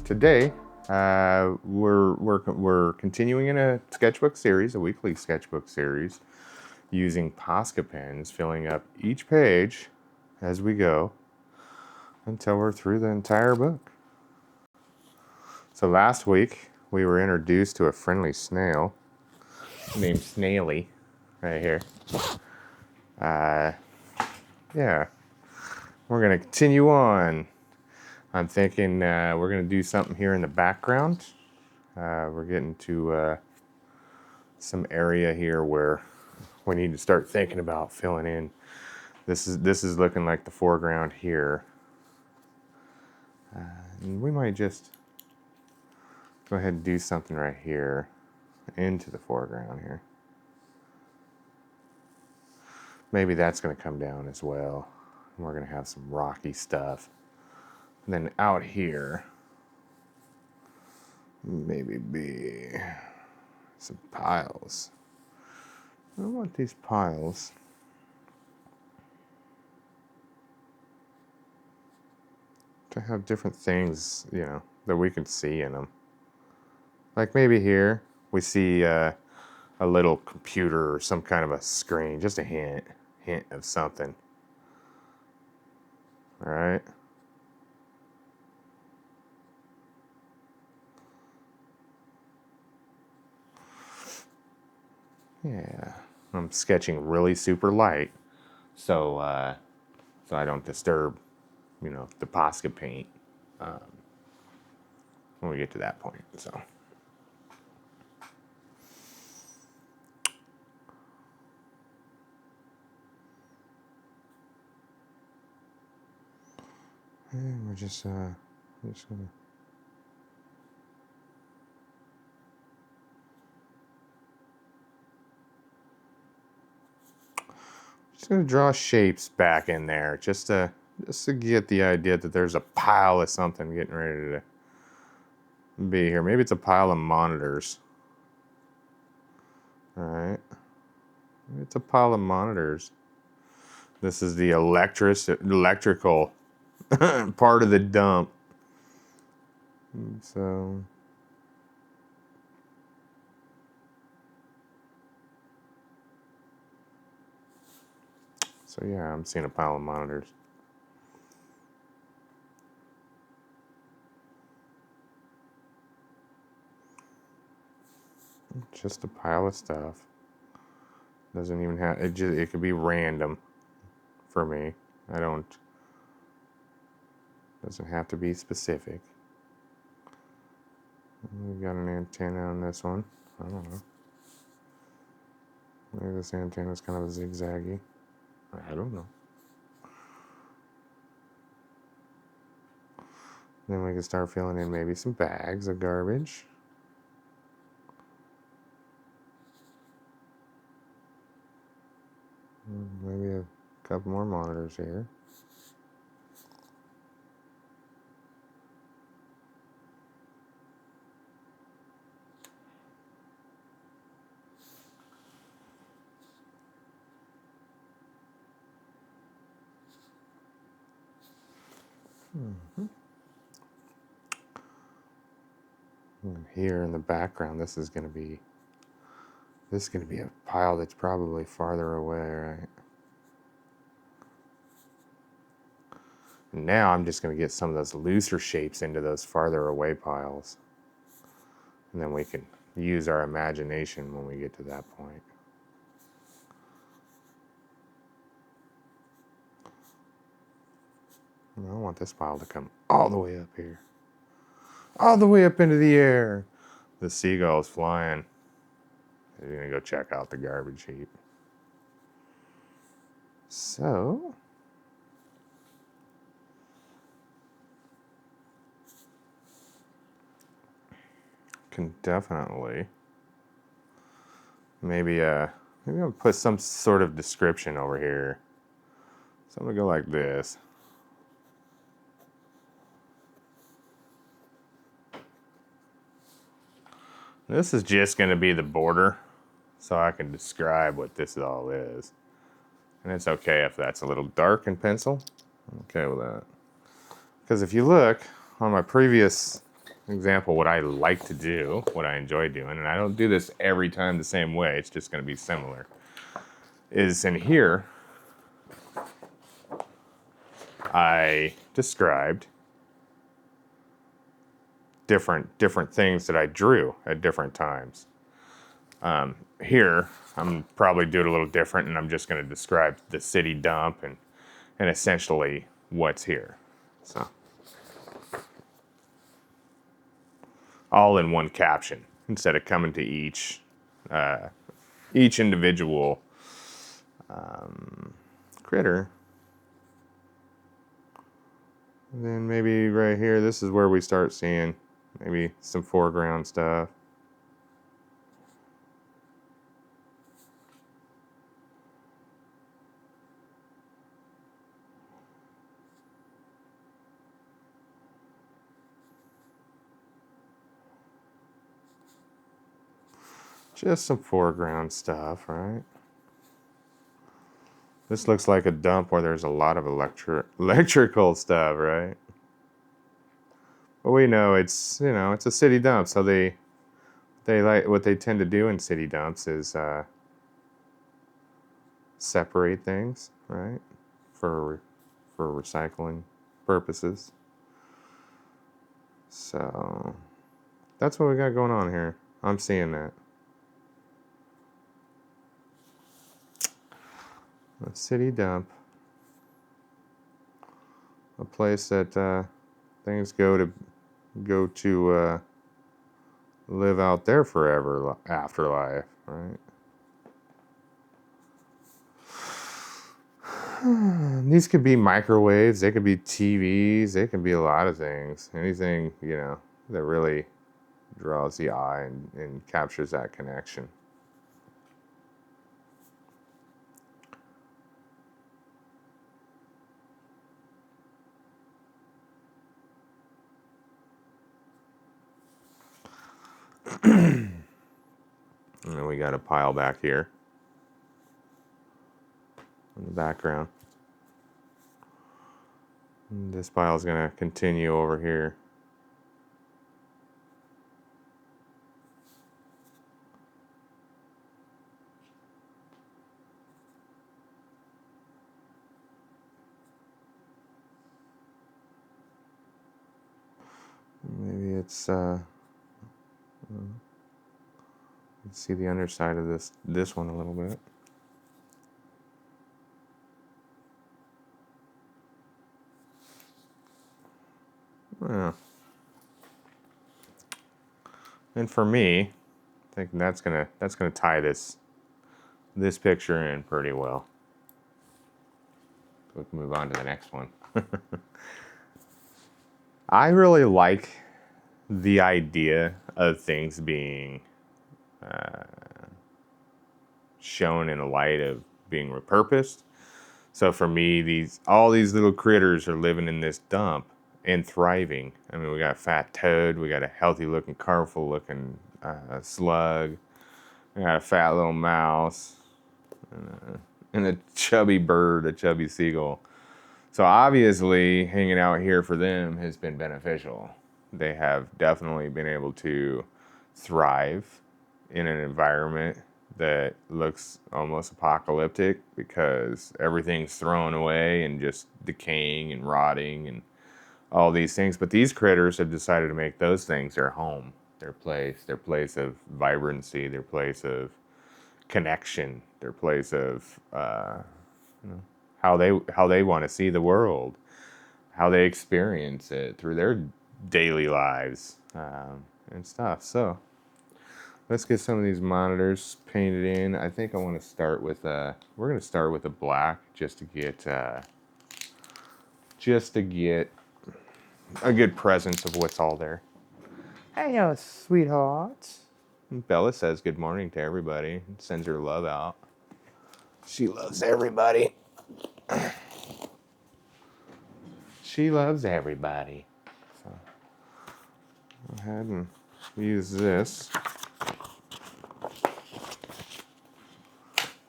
today we're continuing in a sketchbook series, a weekly sketchbook series, using Posca pens, filling up each page as we go until we're through the entire book. So last week we were introduced to a friendly snail named Snaily, right here. Yeah, we're gonna continue on. I'm thinking we're going to do something here in the background. We're getting to some area here where we need to start thinking about filling in. This is looking like the foreground here. And we might just go ahead and do something right here into the foreground here. Maybe that's going to come down as well. We're going to have some rocky stuff. And then out here, maybe be some piles. I want these piles to have different things, you know, that we can see in them. Like maybe here we see a little computer or some kind of a screen, just a hint of something. All right. Yeah, I'm sketching really super light, so I don't disturb, you know, the Posca paint when we get to that point. So. And we're just gonna. Just gonna draw shapes back in there, just to get the idea that there's a pile of something getting ready to be here. Maybe it's a pile of monitors. All right, maybe it's a pile of monitors. This is the electrical part of the dump. So. So yeah, I'm seeing a pile of monitors. Just a pile of stuff. Doesn't even have it. It could be random for me. Doesn't have to be specific. We've got an antenna on this one. I don't know. Maybe this antenna is kind of zigzaggy. I don't know. Then we can start filling in maybe some bags of garbage. Maybe a couple more monitors here. Mm-hmm. And here in the background, this is going to be a pile that's probably farther away, right? And now I'm just going to get some of those looser shapes into those farther away piles. And then we can use our imagination when we get to that point. I want this pile to come all the way up here. All the way up into the air. The seagull is flying. He's going to go check out the garbage heap. So, can definitely maybe I'll put some sort of description over here. So I'm going to go like this. This is just going to be the border, so I can describe what this all is. And it's okay if that's a little dark in pencil. I'm okay with that. Because if you look on my previous example, what I like to do, what I enjoy doing, and I don't do this every time the same way, it's just going to be similar, is in here, I described different things that I drew at different times. Here, I'm probably doing it a little different, and I'm just going to describe the city dump and essentially what's here. So, all in one caption instead of coming to each individual critter. And then maybe right here, this is where we start seeing maybe some foreground stuff. Just some foreground stuff, right? This looks like a dump where there's a lot of electrical stuff, right? But we know it's, it's a city dump, so they like, what they tend to do in city dumps is separate things, right? For recycling purposes. So that's what we got going on here. I'm seeing that. A city dump. A place that things go to live out there forever afterlife, right? These could be microwaves, they could be TVs, they can be a lot of things. Anything, that really draws the eye and captures that connection. And then we got a pile back here in the background. And this pile is going to continue over here. Maybe it's let's see the underside of this one a little bit. Yeah. And for me, I think that's gonna tie this picture in pretty well. We can move on to the next one. I really like the idea of things being shown in a light of being repurposed. So for me, all these little critters are living in this dump and thriving. I mean, we got a fat toad, we got a healthy looking, colorful looking slug, we got a fat little mouse, and a chubby bird, a chubby seagull. So obviously, hanging out here for them has been beneficial. They have definitely been able to thrive in an environment that looks almost apocalyptic because everything's thrown away and just decaying and rotting and all these things. But these critters have decided to make those things their home, their place of vibrancy, their place of connection, their place of how they want to see the world, how they experience it through their daily lives and stuff. So let's get some of these monitors painted in. I think I want to start with we're going to start with a black just to get a good presence of what's all there. Hey, sweethearts. Bella says good morning to everybody and sends her love out. She loves everybody. She loves everybody. So go ahead and use this.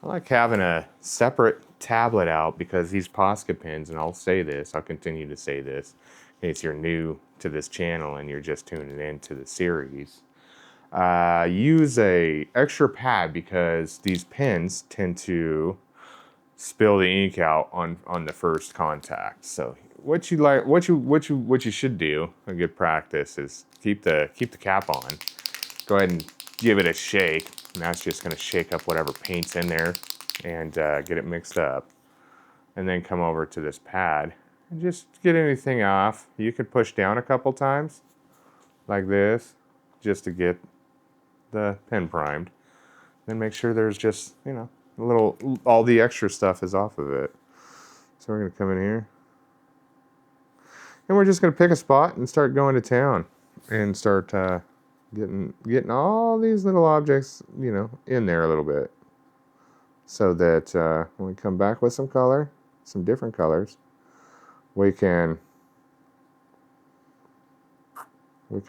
I like having a separate tablet out because these Posca pens, and I'll say this, I'll continue to say this, in case you're new to this channel and you're just tuning into the series. Use a extra pad because these pens tend to spill the ink out on the first contact. So what you should do, a good practice, is keep the cap on. Go ahead and give it a shake. And that's just going to shake up whatever paint's in there and get it mixed up. And then come over to this pad and just get anything off. You could push down a couple times like this just to get the pen primed. Then make sure there's just, you know, all the extra stuff is off of it. So we're going to come in here. And we're just going to pick a spot and start going to town and start getting all these little objects, you know, in there a little bit. So that when we come back with some color, some different colors, we can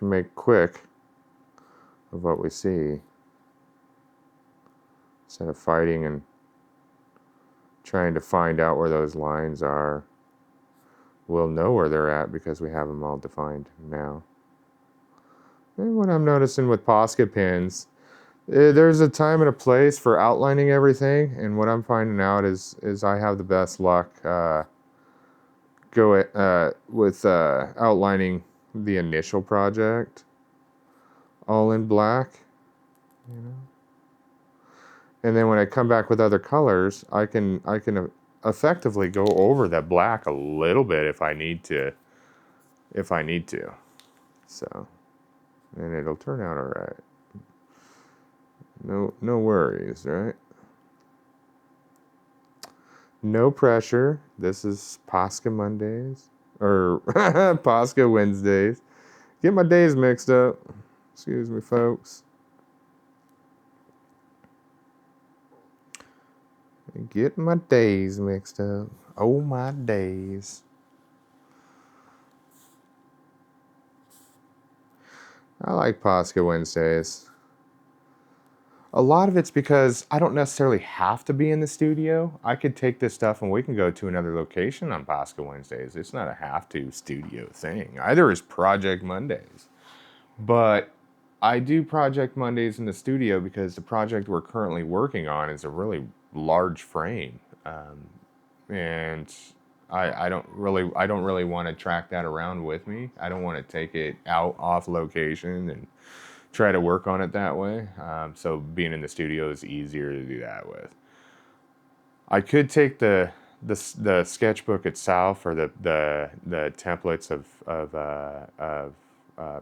make quick of what we see instead of fighting and trying to find out where those lines are. We'll know where they're at because we have them all defined now. And what I'm noticing with Posca pens, there's a time and a place for outlining everything, and what I'm finding out is I have the best luck with outlining the initial project all in black, you know. And then when I come back with other colors, I can effectively go over that black a little bit if I need to. So, and it'll turn out all right. No worries, right? No pressure. This is Posca Mondays or Posca Wednesdays. Get my days mixed up. Excuse me, folks. Get my days mixed up. Oh, my days. I like Posca Wednesdays. A lot of it's because I don't necessarily have to be in the studio. I could take this stuff and we can go to another location on Posca Wednesdays. It's not a have-to studio thing. Either is Project Mondays. But I do Project Mondays in the studio because the project we're currently working on is a really large frame. And I don't really want to track that around with me. I don't want to take it out off location and try to work on it that way. So being in the studio is easier to do that with. I could take the sketchbook itself or the templates of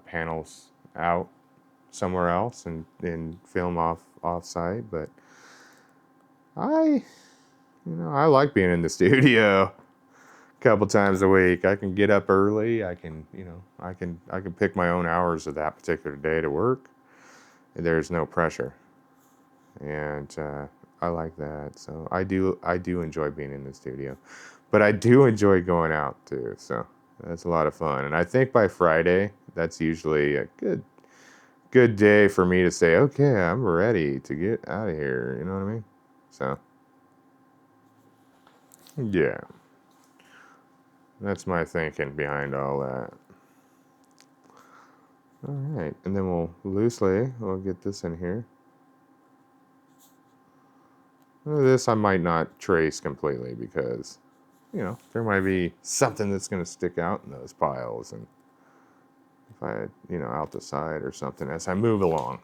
panels out somewhere else and film off site, but I like being in the studio a couple times a week. I can get up early. I can pick my own hours of that particular day to work. There's no pressure, and I like that. So I do enjoy being in the studio, but I do enjoy going out too. So that's a lot of fun. And I think by Friday, that's usually a good day for me to say, okay, I'm ready to get out of here. You know what I mean? So yeah, that's my thinking behind all that. All right, and then we'll get this in here. This I might not trace completely because, you know, there might be something that's going to stick out in those piles, and if I, you know, out the side or something as I move along.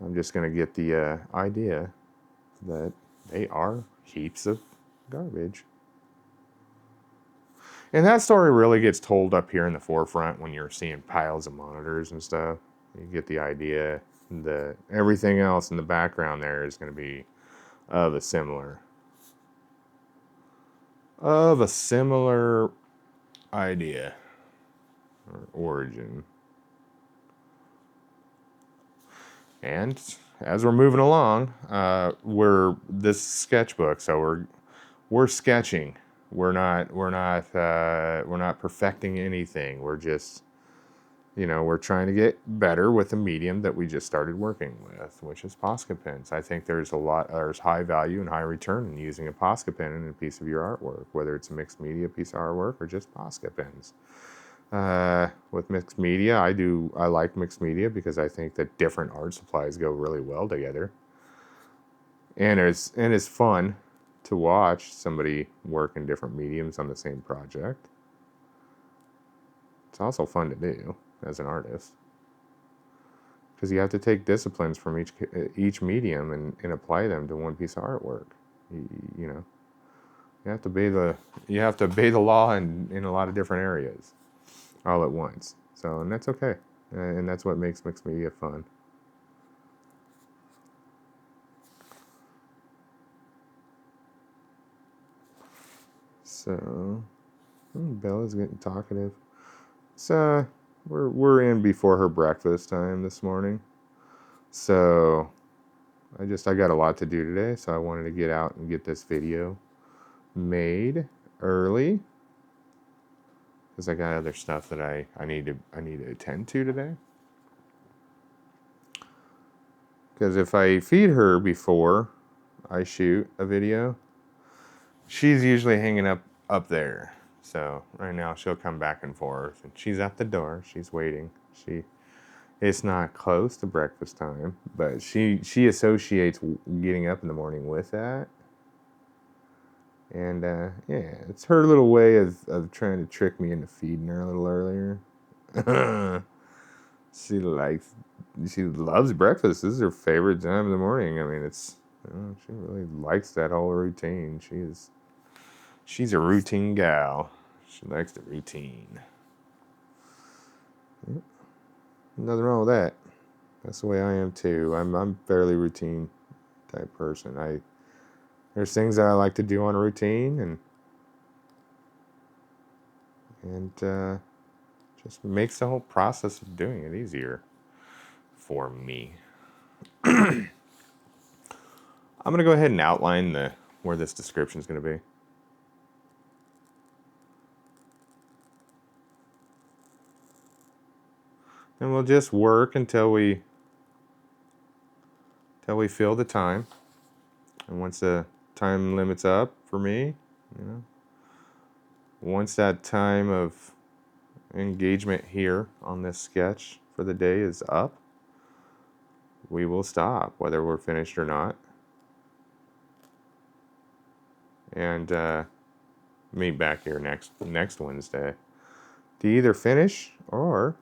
I'm just going to get the idea that they are heaps of garbage. And that story really gets told up here in the forefront when you're seeing piles of monitors and stuff. You get the idea that everything else in the background there is going to be of a similar idea or origin. And as we're moving along, we're this sketchbook, so we're sketching. We're not perfecting anything. We're just you know, we're trying to get better with the medium that we just started working with, which is Posca pens. I think there's high value and high return in using a Posca pen in a piece of your artwork, whether it's a mixed media piece of artwork or just Posca pens. With mixed media, I like mixed media because I think that different art supplies go really well together. And it's fun to watch somebody work in different mediums on the same project. It's also fun to do as an artist, because you have to take disciplines from each medium and apply them to one piece of artwork. You know, you have to obey the law in a lot of different areas all at once. So, and that's okay, and that's what makes mixed media fun. So, Bella's getting talkative. So we're in before her breakfast time this morning. So I got a lot to do today, so I wanted to get out and get this video made early, because I got other stuff that I need to attend to today. Because if I feed her before I shoot a video, she's usually hanging up there. So right now she'll come back and forth, and she's at the door. She's waiting. It's not close to breakfast time, but she associates getting up in the morning with that. And yeah, it's her little way of trying to trick me into feeding her a little earlier. She loves breakfast. This is her favorite time of the morning. I mean, she really likes that whole routine. She's a routine gal. She likes the routine. Nothing wrong with that. That's the way I am too. I'm fairly routine type person. There's things that I like to do on a routine, and just makes the whole process of doing it easier for me. I'm gonna go ahead and outline where this description is gonna be. And we'll just work until we fill the time. And once the time limit's up for me, you know, once that time of engagement here on this sketch for the day is up, we will stop, whether we're finished or not, and meet back here next Wednesday to either finish or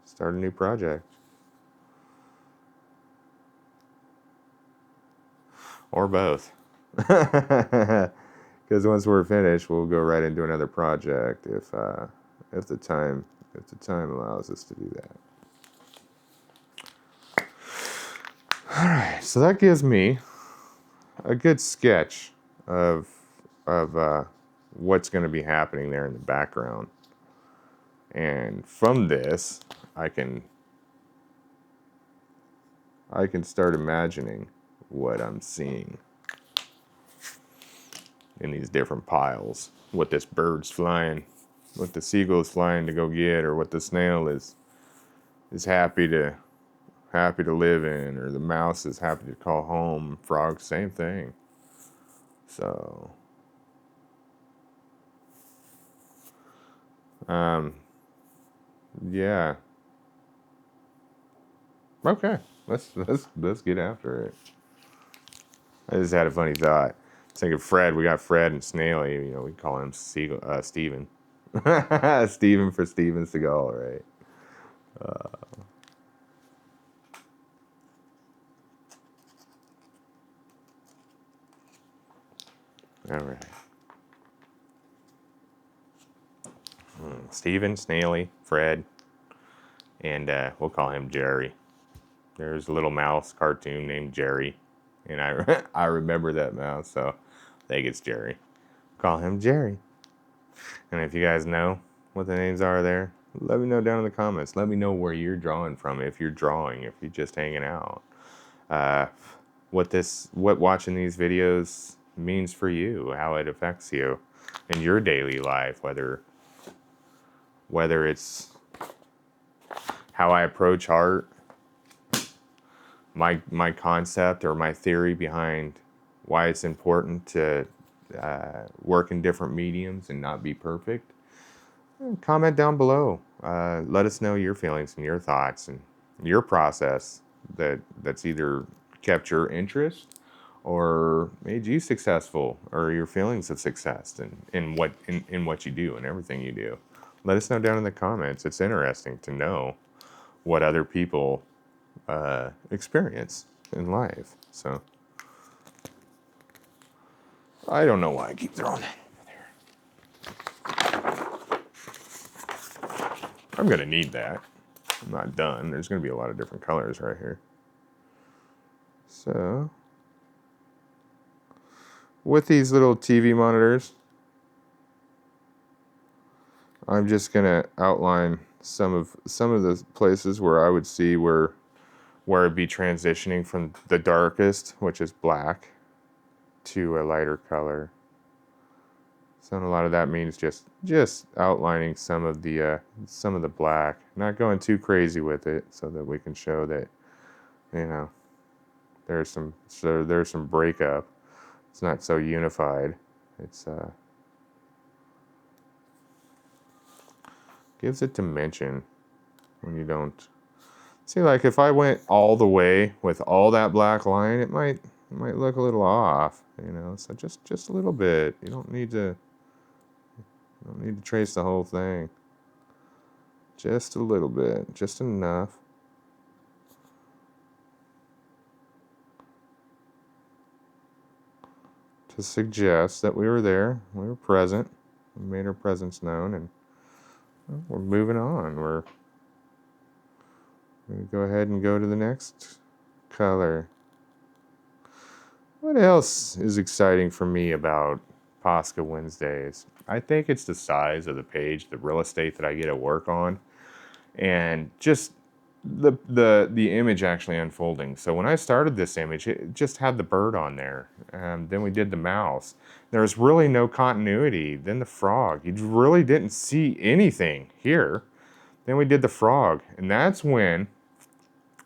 start a new project. Or both. Because once we're finished, we'll go right into another project if the time allows us to do that. All right, so that gives me a good sketch of what's going to be happening there in the background, and from this, I can start imagining what I'm seeing in these different piles. What this bird's flying, what the seagull's flying to go get, or what the snail is happy to live in, or the mouse is happy to call home. Frog, same thing. So, yeah. Okay, let's get after it. I just had a funny thought. I was thinking Fred. We got Fred and Snaily. You know, we call him Seagull, Steven. Steven for Steven Seagull, right? All right. Steven, Snaily, Fred, and we'll call him Jerry. There's a little mouse cartoon named Jerry, and I remember that mouse, so I think it's Jerry. Call him Jerry. And if you guys know what the names are there, let me know down in the comments. Let me know where you're drawing from, if you're drawing, if you're just hanging out. What watching these videos means for you, how it affects you in your daily life, whether it's how I approach art, my concept or my theory behind why it's important to work in different mediums and not be perfect, comment down below. Let us know your feelings and your thoughts and your process that's either kept your interest or made you successful, or your feelings of success in what you do and everything you do. Let us know down in the comments. It's interesting to know what other people experience in life. So I don't know why I keep throwing that over there. I'm gonna need that. I'm not done. There's gonna be a lot of different colors right here. So with these little TV monitors, I'm just gonna outline some of the places where I would see where it'd be transitioning from the darkest, which is black, to a lighter color. So a lot of that means just outlining some of the black, not going too crazy with it, so that we can show that, you know, there's some breakup. It's not so unified. It's gives it dimension when you don't see. Like if I went all the way with all that black line, it might look a little off, you know. So just a little bit. You don't need to trace the whole thing. Just a little bit, just enough. To suggest that we were there, we were present, we made our presence known, and we're moving on. We're going to go ahead and go to the next color. What else is exciting for me about Posca Wednesdays? I think it's the size of the page, the real estate that I get to work on, and just the image actually unfolding. So when I started this image, it just had the bird on there. Then we did the mouse. There's really no continuity. Then the frog. You really didn't see anything here. Then we did the frog. And that's when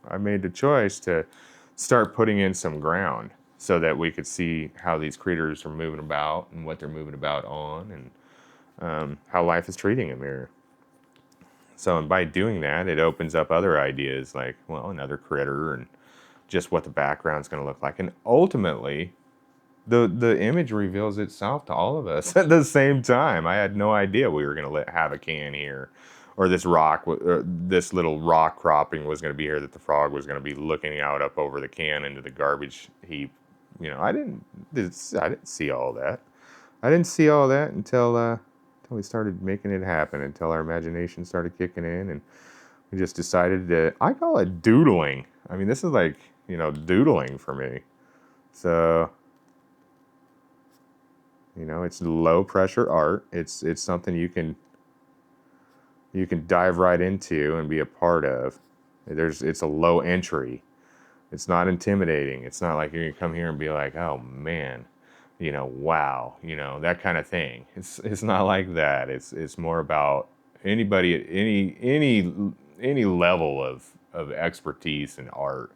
I made the choice to start putting in some ground so that we could see how these critters are moving about and what they're moving about on, and how life is treating them here. So, and by doing that, it opens up other ideas like, well, another critter and just what the background's going to look like. And ultimately, the image reveals itself to all of us at the same time. I had no idea we were going to have a can here, or this rock, or this little rock cropping was going to be here, that the frog was going to be looking out up over the can into the garbage heap. You know, I didn't see all that. I didn't see all that until we started making it happen, until our imagination started kicking in, and we just decided to, I call it doodling. I mean, this is like, you know, doodling for me. So, you know, it's low pressure art. It's something you can dive right into and be a part of. It's a low entry. It's not intimidating. It's not like you're gonna come here and be like, oh man, you know, wow, you know, that kind of thing. It's not like that. It's more about anybody at any level of expertise in art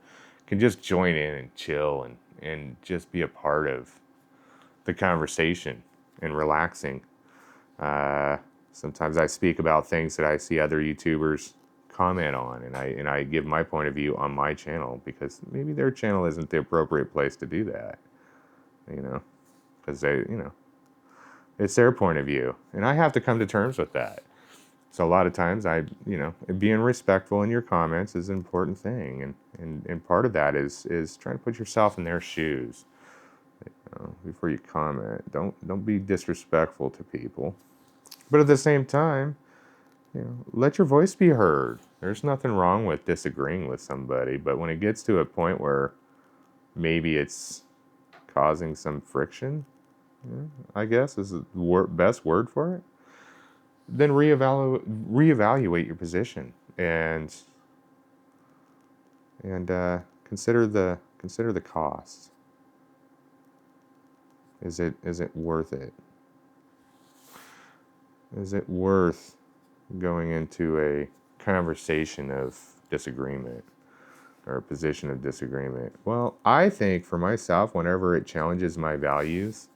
can just join in and chill and just be a part of the conversation and relaxing. Sometimes I speak about things that I see other YouTubers comment on, and I give my point of view on my channel, because maybe their channel isn't the appropriate place to do that, you know, because they, you know, it's their point of view, and I have to come to terms with that. So a lot of times you know, being respectful in your comments is an important thing, and part of that is trying to put yourself in their shoes, you know, before you comment. Don't be disrespectful to people, but at the same time, you know, let your voice be heard. There's nothing wrong with disagreeing with somebody, but when it gets to a point where maybe it's causing some friction, you know, I guess is the best word for it, then reevaluate your position and consider the cost. Is it worth it? Is it worth going into a conversation of disagreement or a position of disagreement? Well, I think for myself, whenever it challenges my values,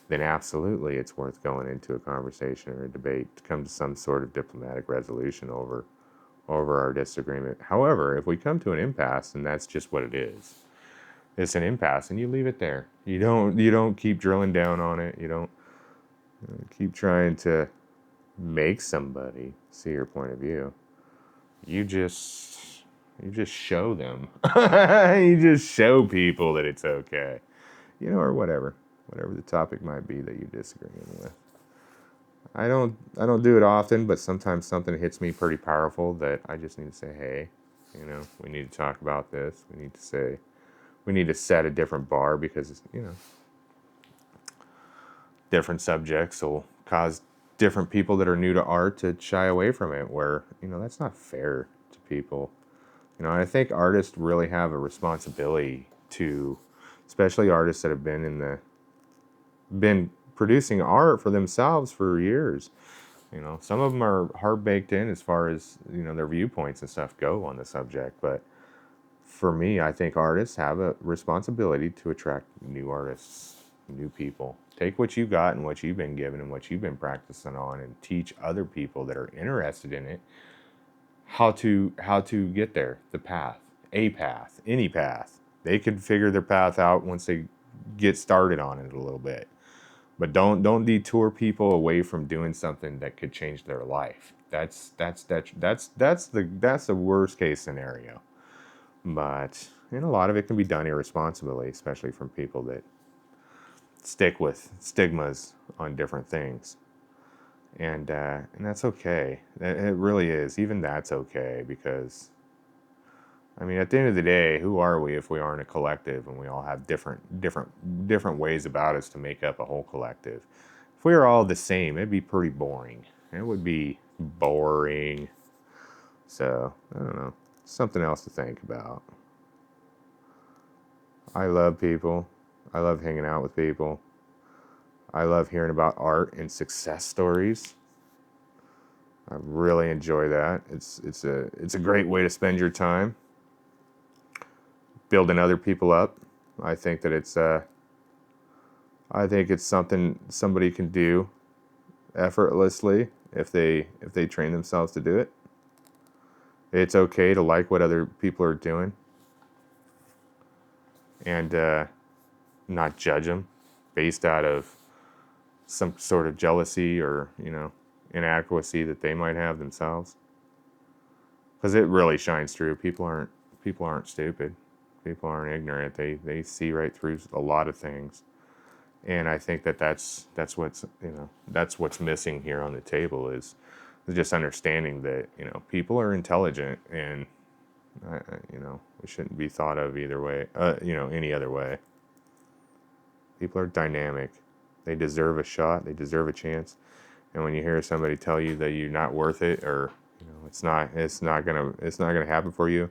then absolutely it's worth going into a conversation or a debate to come to some sort of diplomatic resolution over our disagreement. However, if we come to an impasse, and that's just what it is, it's an impasse, and you leave it there. You don't keep drilling down on it. You don't keep trying to make somebody see your point of view. You just show them. You just show people that it's okay, or whatever the topic might be that you're disagreeing with. I don't do it often, but sometimes something hits me pretty powerful that I just need to say, hey, we need to talk about this. We need to set a different bar because, different subjects will cause different people that are new to art to shy away from it, where, that's not fair to people. I think artists really have a responsibility to, especially artists that have been producing art for themselves for years. Some of them are hard baked in as far as, their viewpoints and stuff go on the subject. But for me, I think artists have a responsibility to attract new artists, new people. Take what you got and what you've been given and what you've been practicing on, and teach other people that are interested in it how to get there, the path, any path. They could figure their path out once they get started on it a little bit. But don't detour people away from doing something that could change their life. That's the worst case scenario. But a lot of it can be done irresponsibly, especially from people that stick with stigmas on different things. And that's okay. It really is. Even that's okay, because at the end of the day, who are we if we aren't a collective, and we all have different ways about us to make up a whole collective? If we were all the same, it'd be pretty boring. It would be boring. So, I don't know. Something else to think about. I love people. I love hanging out with people. I love hearing about art and success stories. I really enjoy that. It's a great way to spend your time. Building other people up. I think that it's something somebody can do effortlessly if they train themselves to do it. It's okay to like what other people are doing and not judge them based out of some sort of jealousy or inadequacy that they might have themselves. Because it really shines through. People aren't stupid. People aren't ignorant. They see right through a lot of things. And I think that's what's missing here on the table is just understanding that people are intelligent, and we shouldn't be thought of either way, any other way. People are dynamic. They deserve a shot. They deserve a chance. And when you hear somebody tell you that you're not worth it, or it's not gonna happen for you,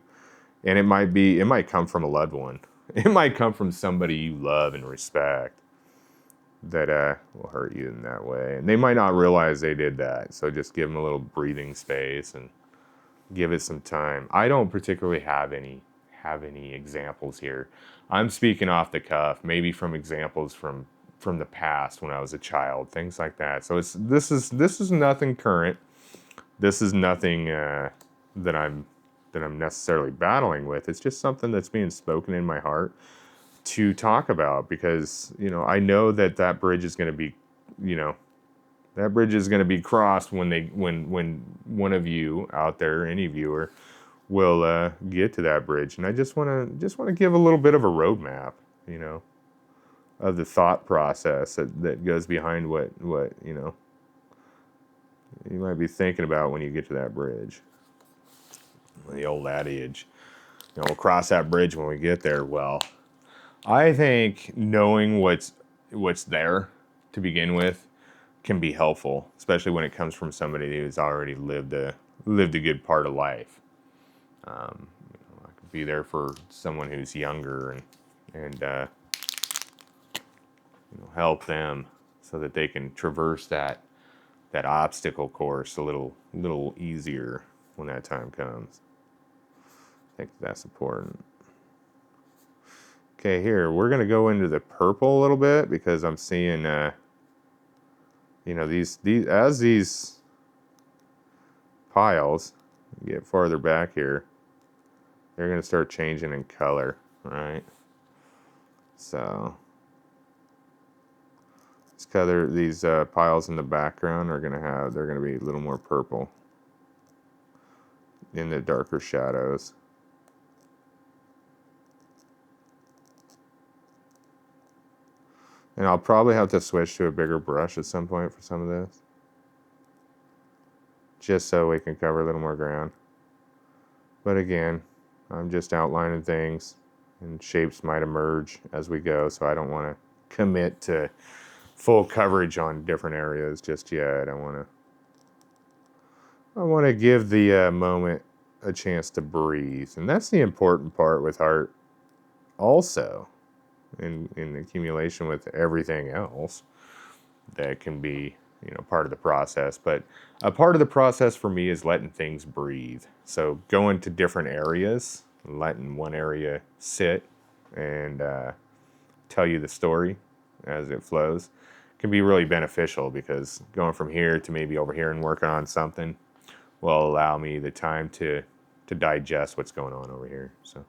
and it might come from a loved one. It might come from somebody you love and respect that will hurt you in that way. And they might not realize they did that. So just give them a little breathing space and give it some time. I don't particularly have any examples here. I'm speaking off the cuff, maybe from examples from the past when I was a child, things like that. So this is nothing current. This is nothing that I'm necessarily battling with. It's just something that's being spoken in my heart to talk about, because I know that bridge is going to be crossed when one of you out there, any viewer, will get to that bridge. And I just want to give a little bit of a roadmap, of the thought process that goes behind what you might be thinking about when you get to that bridge. The old adage, we'll cross that bridge when we get there. Well, I think knowing what's there to begin with can be helpful, especially when it comes from somebody who's already lived a good part of life. I could be there for someone who's younger and help them so that they can traverse that obstacle course a little easier. when that time comes. I think that's important. Okay, here, we're going to go into the purple a little bit because I'm seeing, you know, these piles get farther back here, they're going to start changing in color, right? So these piles in the background are they're going to be a little more purple in the darker shadows. And I'll probably have to switch to a bigger brush at some point for some of this, just so we can cover a little more ground. But again, I'm just outlining things, and shapes might emerge as we go, so I don't want to commit to full coverage on different areas just yet. I want to give the moment a chance to breathe, and that's the important part with art also, in accumulation with everything else that can be, you know, part of the process. But a part of the process for me is letting things breathe. So going to different areas, letting one area sit and tell you the story as it flows can be really beneficial, because going from here to maybe over here and working on something will allow me the time to digest what's going on over here. So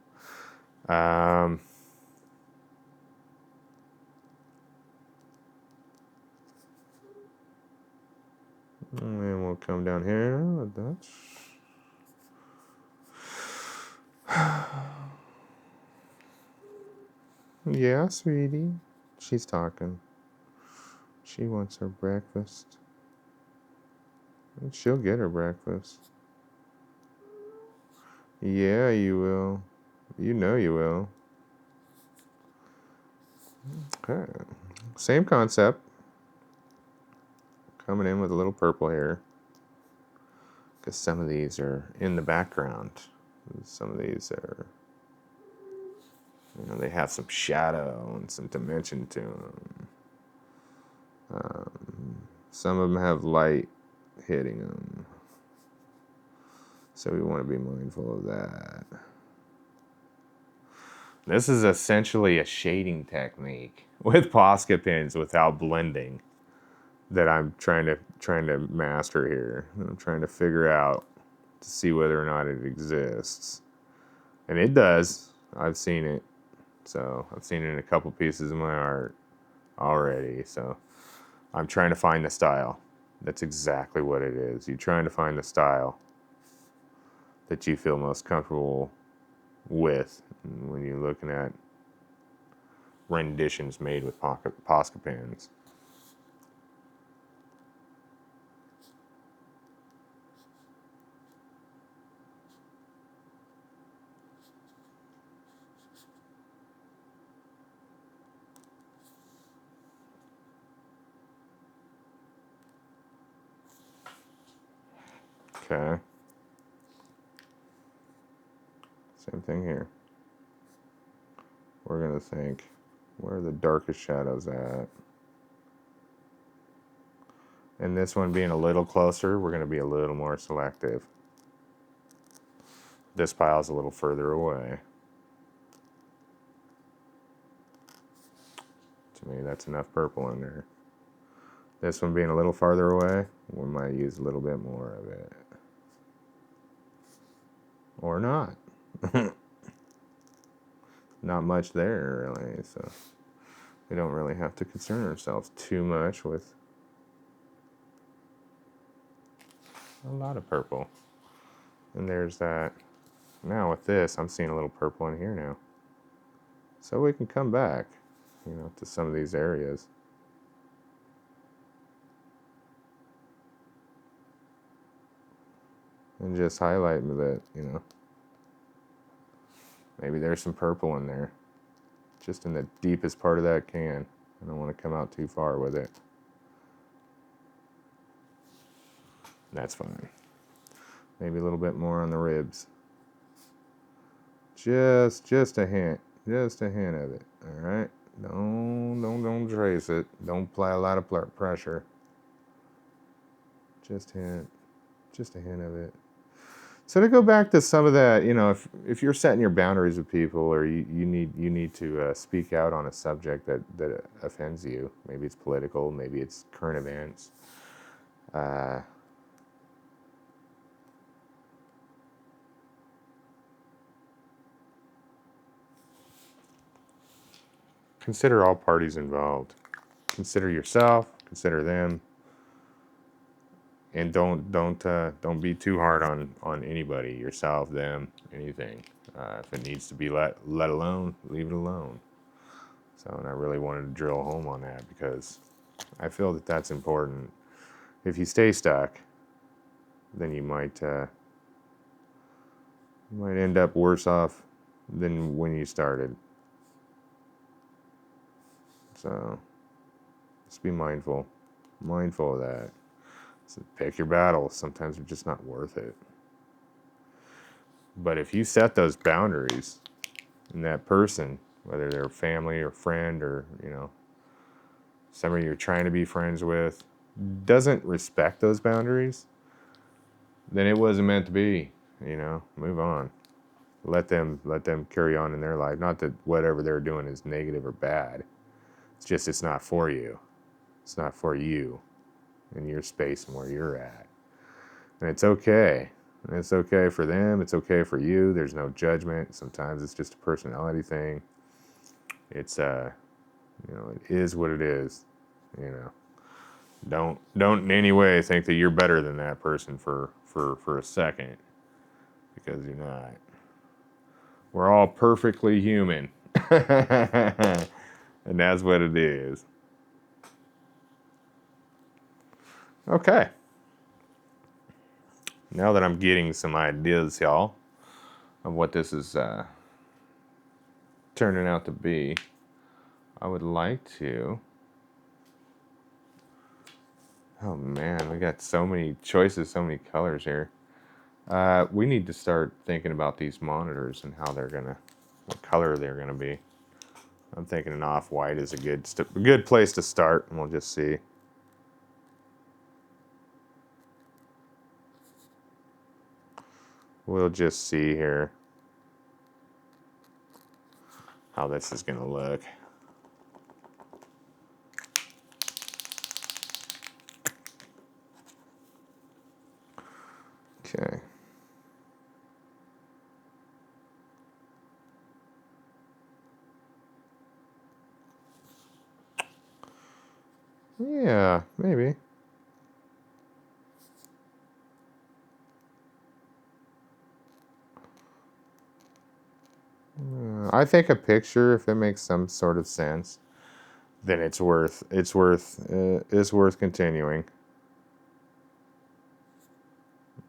and we'll come down here. Yeah, sweetie. She's talking. She wants her breakfast. And she'll get her breakfast. Yeah, you will. You know you will. Okay. Same concept. Coming in with a little purple here, because some of these are in the background. Some of these are, you know, they have some shadow and some dimension to them. Some of them have light hitting them, so we want to be mindful of that. This is essentially a shading technique with Posca pens without blending that I'm trying to master here. I'm trying to figure out to see whether or not it exists, and it does. I've seen it. So I've seen it in a couple pieces of my art already. So I'm trying to find the style. That's exactly what it is. You're trying to find the style that you feel most comfortable with when you're looking at renditions made with Posca pens. Okay. Same thing here. We're going to think, where are the darkest shadows at? And this one being a little closer, we're going to be a little more selective. This pile's a little further away. To me, that's enough purple in there. This one being a little farther away, we might use a little bit more of it. Or not. Not much there, really, so we don't really have to concern ourselves too much with a lot of purple. And there's that. Now with this, I'm seeing a little purple in here now. So we can come back, you know, to some of these areas. And just highlight that, you know, maybe there's some purple in there. Just in the deepest part of that can. I don't want to come out too far with it. That's fine. Maybe a little bit more on the ribs. Just a hint. Just a hint of it. Alright? Don't trace it. Don't apply a lot of pressure. Just a hint of it. So to go back to some of that, if you're setting your boundaries with people, or you need to speak out on a subject that offends you, maybe it's political, maybe it's current events. Consider all parties involved. Consider yourself. Consider them. And don't be too hard on anybody, yourself, them, anything. If it needs to be let alone, leave it alone. So, and I really wanted to drill home on that because I feel that that's important. If you stay stuck, then you might end up worse off than when you started. So just be mindful of that. So pick your battles. Sometimes they're just not worth it. But if you set those boundaries, and that person, whether they're family or friend or somebody you're trying to be friends with, doesn't respect those boundaries, then it wasn't meant to be. Move on. Let them carry on in their life. Not that whatever they're doing is negative or bad. It's just it's not for you. It's not for you in your space and where you're at. And it's okay. And it's okay for them. It's okay for you. There's no judgment. Sometimes it's just a personality thing. It's it is what it is. Don't in any way think that you're better than that person for a second, because you're not. We're all perfectly human. And that's what it is. Okay. Now that I'm getting some ideas, y'all, of what this is turning out to be, I would like to... Oh man, we got so many choices, so many colors here. We need to start thinking about these monitors and how what color they're gonna be. I'm thinking an off-white is a good place to start, and we'll just see. We'll just see here how this is gonna look. Okay. Yeah, maybe. I think a picture, if it makes some sort of sense, then it's worth continuing.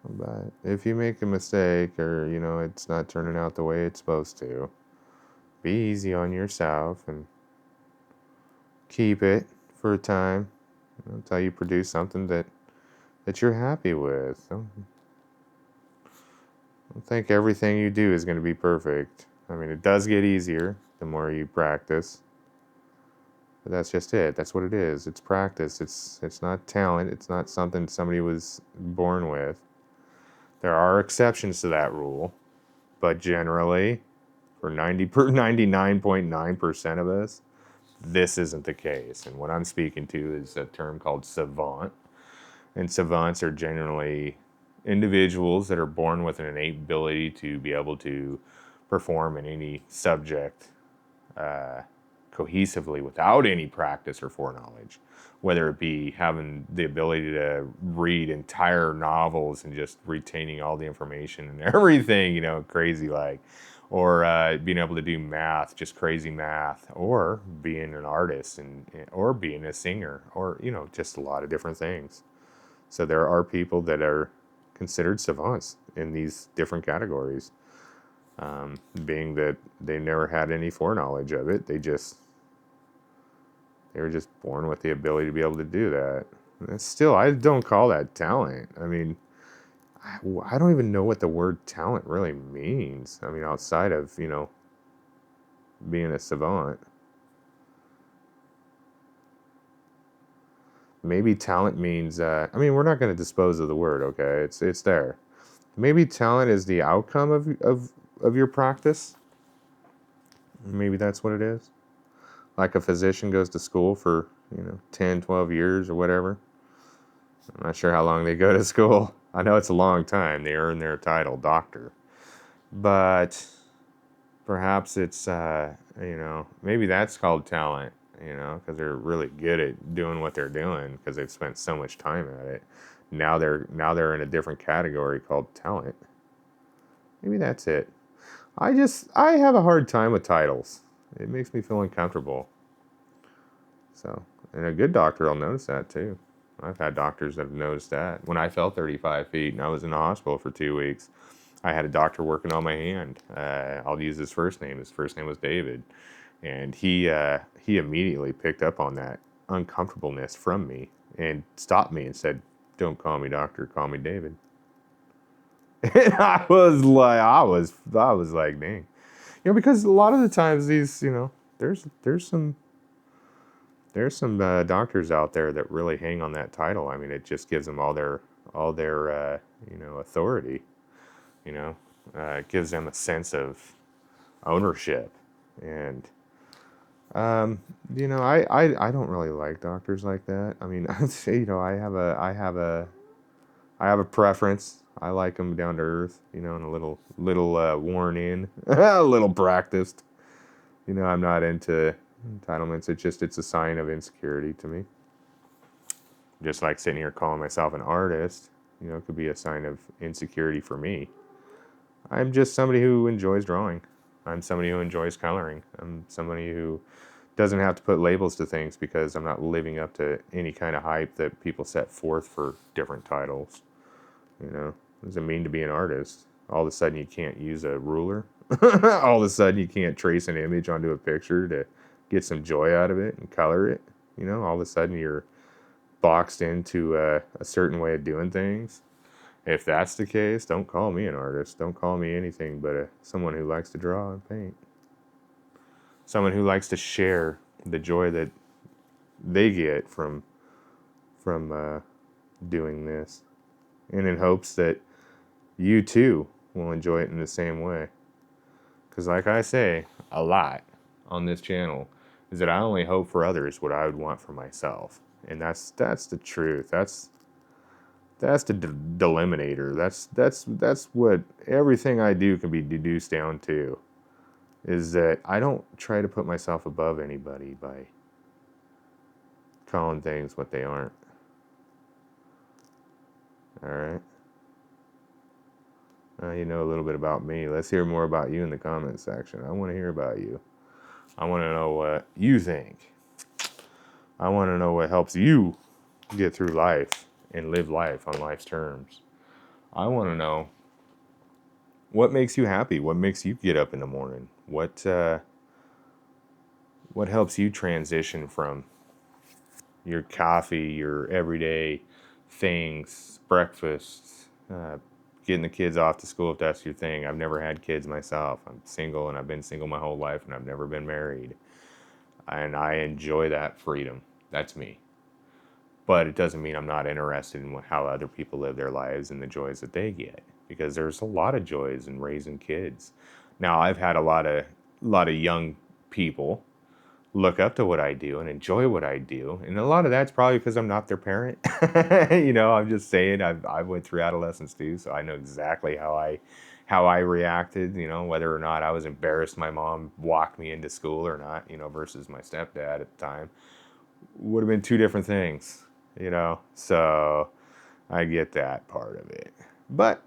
But if you make a mistake, or it's not turning out the way it's supposed to, be easy on yourself and keep it for a time until you produce something that you're happy with. Don't think everything you do is going to be perfect. I mean, it does get easier the more you practice. But that's just it. That's what it is. It's practice. It's not talent. It's not something somebody was born with. There are exceptions to that rule, but generally, for 99.9% of us, this isn't the case. And what I'm speaking to is a term called savant. And savants are generally individuals that are born with an innate ability to be able to perform in any subject cohesively without any practice or foreknowledge, whether it be having the ability to read entire novels and just retaining all the information and everything, crazy like, or being able to do math, just crazy math, or being an artist or being a singer, or just a lot of different things. So there are people that are considered savants in these different categories, being that they never had any foreknowledge of it. They were just born with the ability to be able to do that. And still, I don't call that talent. I mean, I don't even know what the word talent really means. I mean, outside of, being a savant. Maybe talent means, we're not going to dispose of the word, okay? It's there. maybe talent is the outcome of your practice. Maybe that's what it is. Like a physician goes to school for, 10, 12 years or whatever. I'm not sure how long they go to school. I know it's a long time. They earn their title, doctor. But perhaps it's, maybe that's called talent, because they're really good at doing what they're doing because they've spent so much time at it. Now they're in a different category called talent. Maybe that's it. I have a hard time with titles. It makes me feel uncomfortable. So, and a good doctor will notice that too. I've had doctors that have noticed that. When I fell 35 feet and I was in the hospital for 2 weeks, I had a doctor working on my hand. I'll use his first name. His first name was David. And he immediately picked up on that uncomfortableness from me and stopped me and said, "Don't call me doctor, call me David." And I was like, dang. Because a lot of the times these, there's some doctors out there that really hang on that title. I mean, it just gives them all their authority. It gives them a sense of ownership, and I don't really like doctors like that. I mean, I have a preference. I like them down to earth, and a little worn in, a little practiced. I'm not into entitlements. It's a sign of insecurity to me. Just like sitting here calling myself an artist, it could be a sign of insecurity for me. I'm just somebody who enjoys drawing. I'm somebody who enjoys coloring. I'm somebody who doesn't have to put labels to things because I'm not living up to any kind of hype that people set forth for different titles. What does it mean to be an artist? All of a sudden you can't use a ruler? All of a sudden you can't trace an image onto a picture to get some joy out of it and color it? All of a sudden you're boxed into a certain way of doing things. If that's the case, don't call me an artist. Don't call me anything but someone who likes to draw and paint. Someone who likes to share the joy that they get from doing this, and in hopes that you too will enjoy it in the same way. Because like I say a lot on this channel, is that I only hope for others what I would want for myself. And that's the truth. That's the delimitator. That's what everything I do can be deduced down to. Is that I don't try to put myself above anybody by calling things what they aren't. All right. You know a little bit about me. Let's hear more about you in the comments section. I want to hear about you. I want to know what you think. I want to know what helps you get through life and live life on life's terms. I want to know what makes you happy. What makes you get up in the morning? What helps you transition from your coffee, your everyday things, breakfast, getting the kids off to school if that's your thing. I've never had kids myself. I'm single, and I've been single my whole life, and I've never been married. And I enjoy that freedom. That's me. But it doesn't mean I'm not interested in how other people live their lives and the joys that they get, because there's a lot of joys in raising kids. Now, I've had a lot of young people look up to what I do and enjoy what I do, and a lot of that's probably because I'm not their parent. I'm just saying, I went through adolescence too, so I know exactly how I reacted. Whether or not I was embarrassed my mom walked me into school or not. Versus my stepdad at the time, would have been two different things. So I get that part of it. But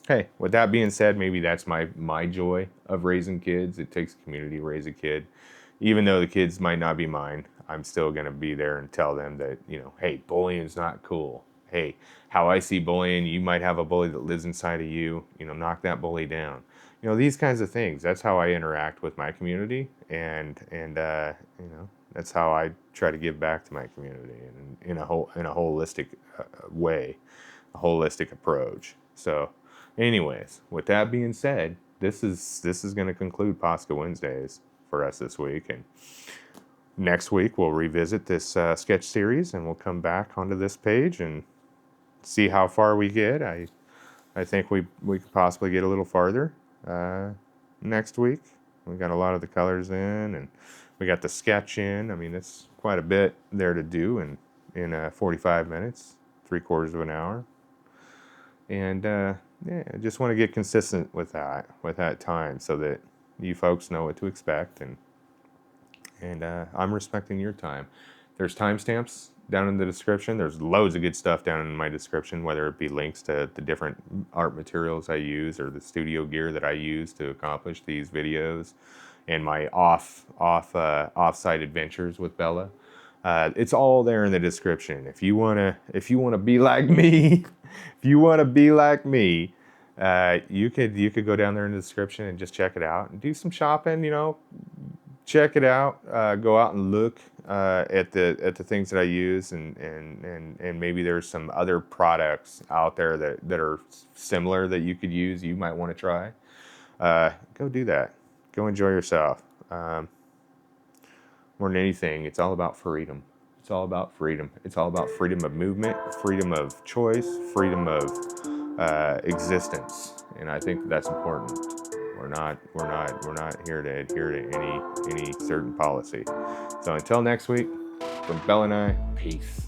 hey, with that being said, maybe that's my joy of raising kids. It takes a community to raise a kid. Even though the kids might not be mine, I'm still going to be there and tell them that, hey, bullying is not cool. Hey, how I see bullying, you might have a bully that lives inside of you, knock that bully down. These kinds of things. That's how I interact with my community, and that's how I try to give back to my community in a holistic way, a holistic approach. So, anyways, with that being said, this is going to conclude Posca Wednesdays for us this week, and next week we'll revisit this sketch series, and we'll come back onto this page and see how far we get. I I think we could possibly get a little farther next week. We got a lot of the colors in, and we got the sketch in. I mean, it's quite a bit there to do in 45 minutes, 3/4 of an hour. And yeah, I just want to get consistent with that time, so that you folks know what to expect, and I'm respecting your time. There's timestamps down in the description. There's loads of good stuff down in my description, whether it be links to the different art materials I use or the studio gear that I use to accomplish these videos, and my off-site adventures with Bella. It's all there in the description. If you wanna be like me, if you wanna be like me, you could go down there in the description and just check it out and do some shopping. You know, check it out. Go out and look at the things that I use, and maybe there's some other products out there that are similar that you could use. You might want to try. Go do that. Go enjoy yourself. More than anything, it's all about freedom. It's all about freedom. It's all about freedom of movement, freedom of choice, freedom of existence, and I think that's important. We're not here to adhere to any certain policy. So until next week, from Belle and I, peace.